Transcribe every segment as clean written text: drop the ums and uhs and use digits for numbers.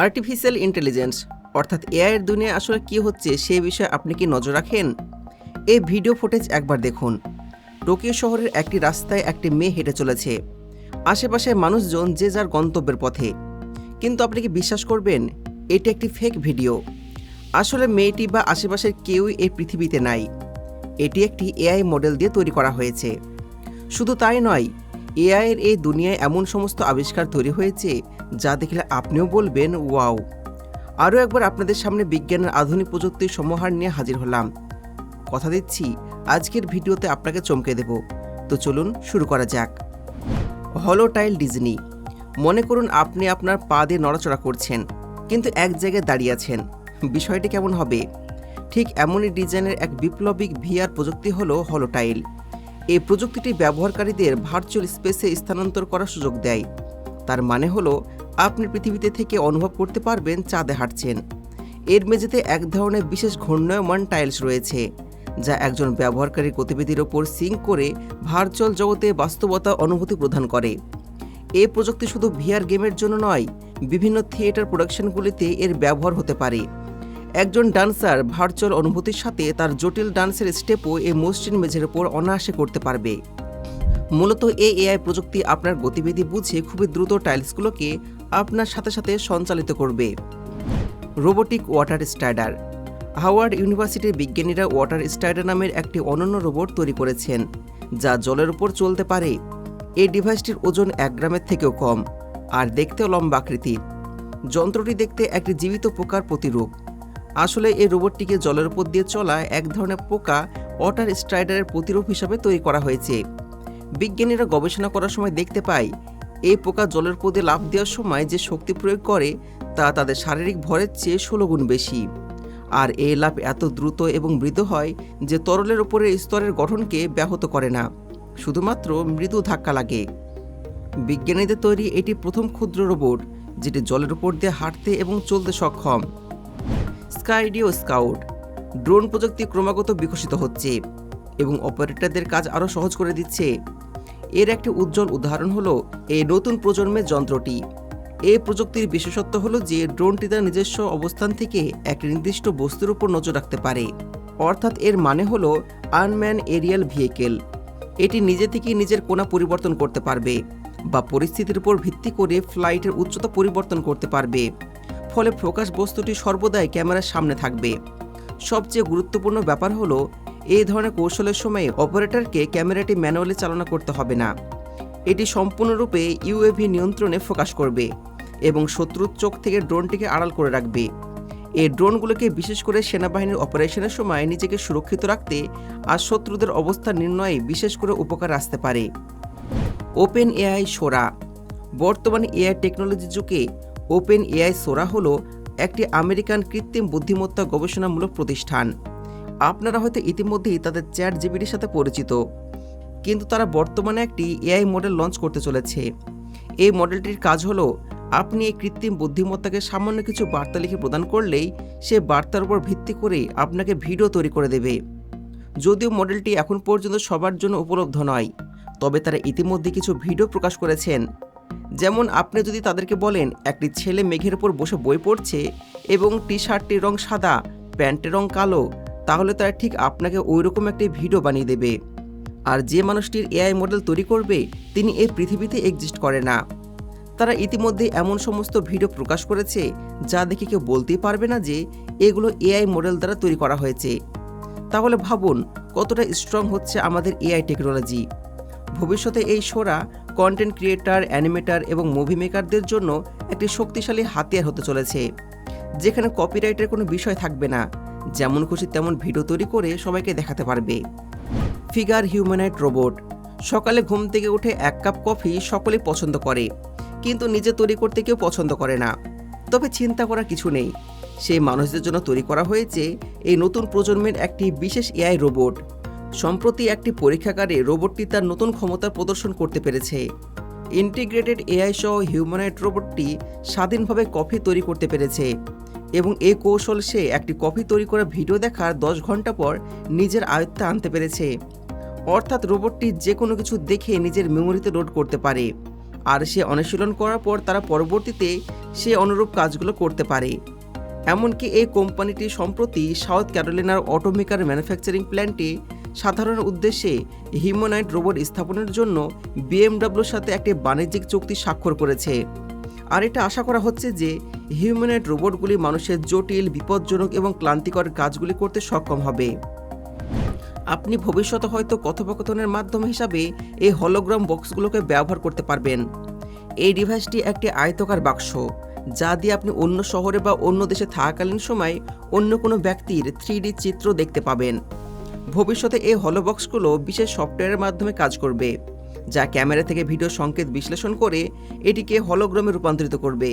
Artificial intelligence অর্থাৎ AI এর দুনিয়ায় আসলে কী হচ্ছে সে বিষয়ে আপনি কি নজর রাখেন? এই ভিডিও ফুটেজ একবার দেখুন। টোকিও শহরের একটি রাস্তায় একটি মেয়ে হেঁটে চলেছে। আশেপাশে মানুষজন যে যার গন্তব্যের পথে। কিন্তু আপনি কি বিশ্বাস করবেন এটি একটি ফেক ভিডিও? আসলে মেয়েটি বা আশেপাশের কেউই এই পৃথিবীতে নাই। এটি একটি এআই মডেল দিয়ে তৈরি করা হয়েছে। শুধু তাই নয়, এআই এর এই দুনিয়ায় এমন সমস্ত আবিষ্কার তৈরি হয়েছে যা দেখলে আপনিও বলবেন ওয়াও। আরও একবার আপনাদের সামনে বিজ্ঞানের আধুনিক প্রযুক্তির সমাহার নিয়ে হাজির হলাম। কথা দিচ্ছি আজকের ভিডিওতে আপনাকে চমকে দেব। তো চলুন শুরু করা যাক। হলোটাইল ডিজনি। মনে করুন আপনি আপনার পা দিয়ে নড়াচড়া করছেন, কিন্তু এক জায়গায় দাঁড়িয়ে আছেন। বিষয়টি কেমন হবে? ঠিক এমনই ডিজাইনের এক বিপ্লবিক ভিআর প্রযুক্তি হলো হলোটাইল। এই প্রযুক্তিটি ব্যবহারকারীদের ভার্চুয়াল স্পেসে স্থানান্তর করার সুযোগ দেয়। তার মানে হলো আপনি পৃথিবীতে থেকে অনুভব করতে পারবেন চাঁদে হাঁটছেন। এর মেঝেতে এক ধরনের বিশেষ ঘূর্ণায়মান টাইলস রয়েছে, যা একজন ব্যবহারকারীর গতিবিধির ওপর সিঙ্ক করে ভার্চুয়াল জগতে বাস্তবতা অনুভূতি প্রদান করে। এই প্রযুক্তি শুধু ভিআর গেমের জন্য নয়, বিভিন্ন থিয়েটার প্রোডাকশনগুলিতে এর ব্যবহার হতে পারে। একজন ডান্সার ভার্চুয়াল অনুভূতির সাথে তার জটিল ডান্সের স্টেপও এই মসৃণ মেঝের ওপর অনায়াসে করতে পারবে। মূলত এই এআই প্রযুক্তি আপনার গতিবিধি বুঝে খুবই দ্রুত টাইলসগুলোকে আপনার সাথে সাথে সঞ্চালিত করবে। Robotic water স্ট্রাইডার। হাওয়ার্ড ইউনিভার্সিটির বিজ্ঞানীরা ওয়াটার স্ট্রাইডার নামের একটি অনন্য রোবট তৈরি করেছেন, যা জলের উপর চলতে পারে। এই ডিভাইসটির ওজন 1 গ্রামের থেকেও কম, আর দেখতেও লম্বা আকৃতির। যন্ত্রটি দেখতে একটি জীবিত পোকার প্রতিরূপ। আসলে এই রোবটটিকে জলের উপর দিয়ে চলা এক ধরনের পোকা ওয়াটার স্ট্রাইডারের প্রতিরূপ হিসাবে তৈরি করা হয়েছে। বিজ্ঞানীরা গবেষণা করার সময় দেখতে পায় এই পোকা জলের উপর দিয়ে লাফ দেওয়ার সময় যে শক্তি প্রয়োগ করে তা তাদের শারীরিক ভরের চেয়ে 16 গুণ বেশি। আর এই লাফ এত দ্রুত এবং মৃদু হয় যে তরলের উপরের স্তরের গঠনকে ব্যাহত করে না, শুধুমাত্র মৃদু ধাক্কা লাগে। বিজ্ঞানীদের তৈরি এটি প্রথম ক্ষুদ্র রোবট যেটি জলের উপর দিয়ে হাঁটতে এবং চলতে সক্ষম। স্কাইডিও স্কাউট। ড্রোন প্রযুক্তি ক্রমাগত বিকশিত হচ্ছে এবং অপারেটরদের কাজ আরও সহজ করে দিচ্ছে। এর একটি উজ্জ্বল উদাহরণ হলো এই নতুন প্রজন্মের যন্ত্রটি। এই প্রযুক্তির বিশেষত্ব হলো যে ড্রোনটি তার নিজস্ব অবস্থান থেকে একটি নির্দিষ্ট বস্তুর উপর নজর রাখতে পারে। অর্থাৎ এর মানে হলো আনম্যান এরিয়াল ভেহিকেল। এটি নিজে থেকেই নিজের কোণা পরিবর্তন করতে পারবে বা পরিস্থিতির উপর ভিত্তি করে ফ্লাইটের উচ্চতা পরিবর্তন করতে পারবে। ফলে ফোকাস বস্তুটি সর্বদাই ক্যামেরার সামনে থাকবে। সবচেয়ে গুরুত্বপূর্ণ ব্যাপার হলো এই ধরনের কৌশলের সময় অপারেটরকে ক্যামেরাটি ম্যানুয়ালি চালনা করতে হবে না। এটি সম্পূর্ণরূপে ইউএভি নিয়ন্ত্রণে ফোকাস করবে এবং শত্রুর চোখ থেকে ড্রোনটিকে আড়াল করে রাখবে। এই ড্রোনগুলোকে বিশেষ করে সেনাবাহিনীর অপারেশনের সময় নিজেকে সুরক্ষিত রাখতে আর শত্রুদের অবস্থান নির্ণয়ে বিশেষ করে উপকার আসতে পারে। ওপেন এআই সোরা। বর্তমানে এআই টেকনোলজি যুগে ওপেন এআই সোরা হলো একটি আমেরিকান কৃত্রিম বুদ্ধিমত্তা গবেষণামূলক প্রতিষ্ঠান। আপনারা হয়তো ইতিমধ্যেই তাদের চ্যাট জিপিটির সাথে পরিচিত, কিন্তু তারা বর্তমানে একটি এআই মডেল লঞ্চ করতে চলেছে। এই মডেলটির কাজ হলো আপনি এই কৃত্রিম বুদ্ধিমত্তাকে সামান্য কিছু বার্তা লিখে প্রদান করলেই সে বার্তার উপর ভিত্তি করে আপনাকে ভিডিও তৈরি করে দেবে। যদিও মডেলটি এখন পর্যন্ত সবার জন্য উপলব্ধ নয়, তবে তারা ইতিমধ্যে কিছু ভিডিও প্রকাশ করেছেন। যেমন আপনি যদি তাদেরকে বলেন একটি ছেলে মেঘের উপর বসে বই পড়ছে এবং টি শার্টটির রং সাদা, প্যান্টের রং কালো, তাহলে তারা ঠিক আপনাকে ওইরকম একটি ভিডিও বানিয়ে দেবে। আর যে মানুষটির এআই মডেল তৈরি করবে তিনি এই পৃথিবীতে এক্সিস্ট করে না। তারা ইতিমধ্যে এমন সমস্ত ভিডিও প্রকাশ করেছে যা দেখে কেউ বলতেই পারবে না যে এগুলো এআই মডেল দ্বারা তৈরি করা হয়েছে। তাহলে ভাবুন কতটা স্ট্রং হচ্ছে আমাদের এআই টেকনোলজি। ভবিষ্যতে এই সোরা কন্টেন্ট ক্রিয়েটার, অ্যানিমেটার এবং মুভি মেকারদের জন্য একটি শক্তিশালী হাতিয়ার হতে চলেছে, যেখানে কপিরাইটের কোনো বিষয় থাকবে না। যেমন খুশি তেমন ভিডিও তৈরি করে সবাইকে দেখাতে পারবে। Figure humanoid robot. সকালে ঘুম থেকে উঠে 1 কাপ কফি সকলেই পছন্দ করে, কিন্তু নিজে তৈরি করতে কেউ পছন্দ করে না। তবে চিন্তা করার কিছু নেই, সেই মানুষদের জন্য তৈরি করা হয়েছে এই নতুন প্রজন্মের একটি বিশেষ এআই রোবট। সম্প্রতি একটি পরীক্ষাগারে রোবটটি তার নতুন ক্ষমতার প্রদর্শন করতে পেরেছে। ইন্টিগ্রেটেড এআই সহ হিউম্যানয়েড রোবটটি স্বাধীনভাবে কফি তৈরি করতে পেরেছে এবং এই কৌশল সে একটি কফি তৈরি করা ভিডিও দেখার 10 ঘন্টা পর নিজের আয়ত্তে আনতে পেরেছে। অর্থাৎ রোবটটি যে কোনো কিছু দেখে নিজের মেমোরিতে লোড করতে পারে আর সে অনুশীলন করার পর তারা পরবর্তীতে সে অনুরূপ কাজগুলো করতে পারে। এমনকি এই কোম্পানিটি সম্প্রতি সাউথ ক্যারোলিনার অটোমেকার ম্যানুফ্যাকচারিং প্ল্যান্টে সাধারণ উদ্দেশ্যে হিউম্যানয়েড রোবট স্থাপনের জন্য বিএমডব্লিউর সাথে একটি বাণিজ্যিক চুক্তি স্বাক্ষর করেছে। আর এটা আশা করা হচ্ছে যে হিউম্যানয়েড রোবটগুলি মানুষের জটিল, বিপজ্জনক এবং ক্লান্তিকর কাজগুলি করতে সক্ষম হবে। আপনি ভবিষ্যতে হয়তো কথোপকথনের মাধ্যম হিসাবে এই হলোগ্রাম বক্সগুলোকে ব্যবহার করতে পারবেন। এই ডিভাইসটি একটি আয়তাকার বাক্স, যা দিয়ে আপনি অন্য শহরে বা অন্য দেশে থাকাকালীন সময় অন্য কোনো ব্যক্তির 3D চিত্র দেখতে পাবেন। ভবিষ্যতে এই হলোবক্সগুলো বিশেষ সফটওয়্যারের মাধ্যমে কাজ করবে, যা ক্যামেরা থেকে ভিডিও সংকেত বিশ্লেষণ করে এটিকে হলোগ্রামে রূপান্তরিত করবে।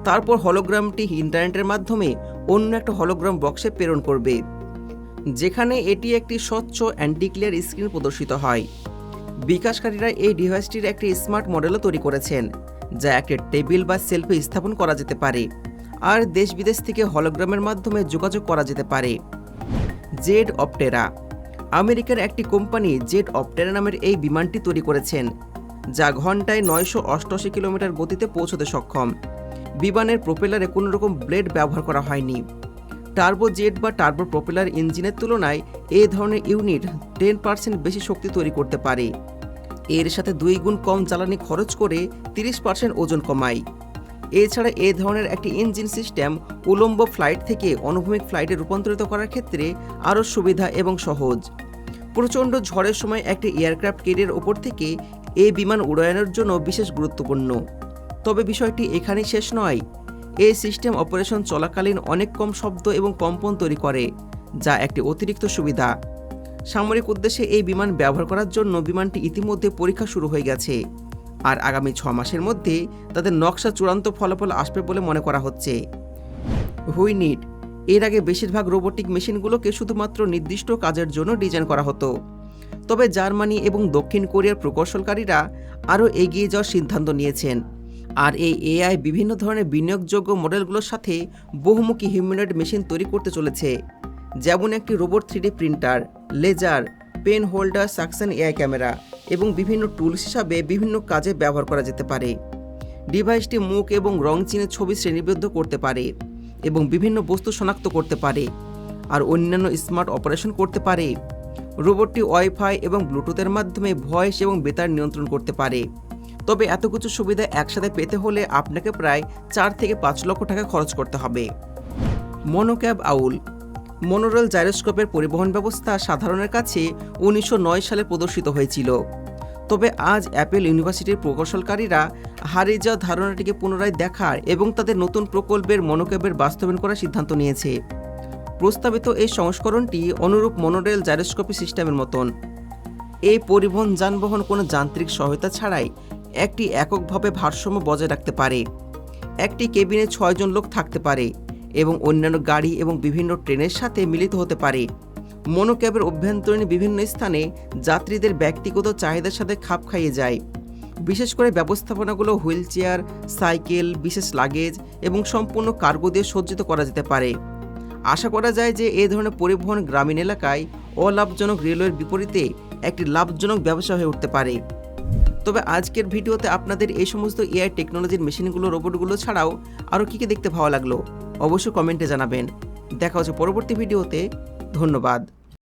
তারপর হলোগ্রামটি ইন্টারনেটের মাধ্যমে অন্য একটা হলোগ্রাম বক্সে প্রেরণ করবে, যেখানে এটি একটি স্বচ্ছ অ্যান্টি ক্লিয়ার স্ক্রিন প্রদর্শিত হয়। বিকাশকারীরা এই ডিভাইসটির একটি স্মার্ট মডেলও তৈরি করেছেন, যা একটি টেবিল বা সেলফে স্থাপন করা যেতে পারে আর দেশ বিদেশ থেকে হলোগ্রামের মাধ্যমে যোগাযোগ করা যেতে পারে। জেড অপটেরা। আমেরিকার একটি কোম্পানি জেড অপটেরা নামের এই বিমানটি তৈরি করেছেন, যা ঘন্টায় 988 কিলোমিটার গতিতে পৌঁছতে সক্ষম। বিমানের প্রোপেলারে কোনো রকম ব্লেড ব্যবহার করা হয়নি। টার্বো জেট বা টার্বো প্রোপেলার ইঞ্জিনের তুলনায় এই ধরনের ইউনিট 10% বেশি শক্তি তৈরি করতে পারে। এর সাথে 2 গুণ কম জ্বালানি খরচ করে 30% ওজন কমায়। এছাড়া এই ধরনের একটি ইঞ্জিন সিস্টেম উলম্ব ফ্লাইট থেকে অনুভূমিক ফ্লাইটে রূপান্তরিত করার ক্ষেত্রে আরও সুবিধা এবং সহজ। প্রচণ্ড ঝড়ের সময় একটি এয়ারক্রাফট ক্যারিয়ার ওপর থেকে এই বিমান উড়ানোর জন্য বিশেষ গুরুত্বপূর্ণ। তবে বিষয়টি এখানেই শেষ নয়। এই সিস্টেম অপারেশন চলাকালীন অনেক কম শব্দ এবং কম্পন তৈরি করে, যা একটি অতিরিক্ত সুবিধা। সামরিক উদ্দেশ্যে এই বিমান ব্যবহার করার জন্য বিমানটি ইতিমধ্যে পরীক্ষা শুরু হয়ে গেছে, আর আগামী 6 মাসের মধ্যে তাদের নকশা চূড়ান্ত ফলাফল আসবে বলে মনে করা হচ্ছে। হুইনিট। এর আগে বেশিরভাগ রোবোটিক মেশিনগুলোকে শুধুমাত্র নির্দিষ্ট কাজের জন্য ডিজাইন করা হতো, তবে জার্মানি এবং দক্ষিণ কোরিয়ার প্রকৌশলকারীরা আরও এগিয়ে যাওয়ার সিদ্ধান্ত নিয়েছেন। আর এই এআই বিভিন্ন ধরনের বিনিয়োগযোগ্য মডেলগুলোর সাথে বহুমুখী হিউম্যানয়েড মেশিন তৈরি করতে চলেছে, যেমন একটি robot 3D printer, laser, pen holder, suction AI camera এবং বিভিন্ন টুলস হিসাবে বিভিন্ন কাজে ব্যবহার করা যেতে পারে। ডিভাইসটি মুখ এবং রং চিনে ছবি শ্রেণীবদ্ধ করতে পারে এবং বিভিন্ন বস্তু শনাক্ত করতে পারে আর অন্যান্য স্মার্ট অপারেশন করতে পারে। রোবটটি ওয়াইফাই এবং ব্লুটুথের মাধ্যমে ভয়েস এবং বেতার নিয়ন্ত্রণ করতে পারে। তবে এত কিছু সুবিধা একসাথে পেতে হলে আপনাকে প্রায় 4 থেকে 5 লক্ষ টাকা খরচ করতে হবে। মনোক্যাব আউল। মনোরেল জাইরোস্কোপের পরিবহন ব্যবস্থা সাধারণের কাছে 1909 সালে প্রদর্শিত হয়েছিল, তবে আজ অ্যাপেল ইউনিভার্সিটির প্রকৌশলকারীরা হারিয়ে যাওয়া ধারণাটিকে পুনরায় দেখার এবং তাদের নতুন প্রকল্পের মনোক্যাবের বাস্তবায়ন করার সিদ্ধান্ত নিয়েছে। প্রস্তাবিত এই সংস্করণটি অনুরূপ মনোরেল জাইরোস্কোপি সিস্টেমের মতন। এই পরিবহন যানবাহন কোনো যান্ত্রিক সহায়তা ছাড়াই একটি এককভাবে ভারসাম্য বজায় রাখতে পারে। একটি কেবিনে 6 জন লোক থাকতে পারে এবং অন্যান্য গাড়ি এবং বিভিন্ন ট্রেনের সাথে মিলিত হতে পারে। মনোক্যাবের অভ্যন্তরীণ বিভিন্ন স্থানে যাত্রীদের ব্যক্তিগত চাহিদার সাথে খাপ খাইয়ে যায়। বিশেষ করে ব্যবস্থাপনাগুলো হুইল চেয়ার, সাইকেল, বিশেষ লাগেজ এবং সম্পূর্ণ কার্গো দিয়ে সজ্জিত করা যেতে পারে। আশা করা যায় যে এই ধরনের পরিবহন গ্রামীণ এলাকায় অলাভজনক রেলওয়ের বিপরীতে একটি লাভজনক ব্যবসা হয়ে উঠতে পারে। তবে আজকের ভিডিওতে আপনাদের এই সমস্ত এআই টেকনোলজির মেশিনগুলো, রোবটগুলো ছাড়াও আরও কী দেখতে ভালো লাগলো অবশ্যই কমেন্টে জানাবেন। দেখা হচ্ছে পরবর্তী ভিডিওতে। ধন্যবাদ।